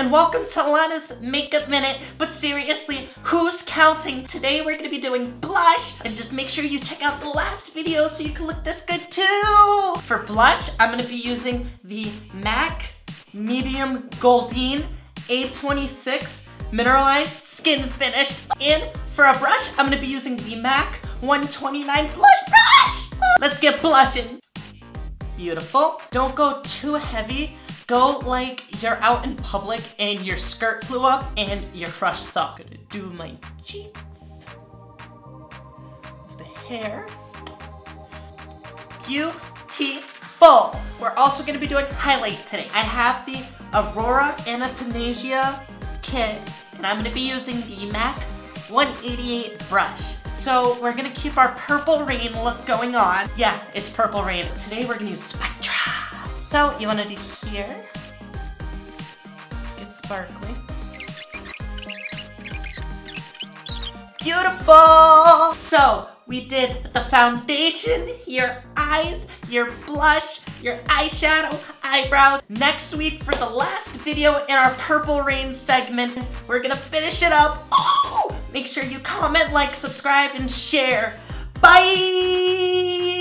and welcome to Lana's Makeup Minute. But seriously, who's counting? Today we're gonna be doing blush, and just make sure you check out the last video so you can look this good too. For blush, I'm gonna be using the MAC Medium Goldine A26 Mineralized Skin Finished. And for a brush, I'm gonna be using the MAC 129 Blush Brush. Let's get blushing. Beautiful. Don't go too heavy. Go like you're out in public and your skirt flew up and your crush saw. Gonna do my cheeks, the hair. Beautiful. We're also gonna be doing highlight today. I have the Aurora Anastasia kit, and I'm gonna be using the MAC 188 brush. So we're gonna keep our Purple Rain look going on. Yeah, it's Purple Rain. Today we're gonna use Spectra. So you wanna do here, get sparkly. Beautiful! So we did the foundation, your eyes, your blush, your eyeshadow, eyebrows. Next week for the last video in our Purple Rain segment, we're gonna finish it up. Oh! Make sure you comment, like, subscribe, and share. Bye!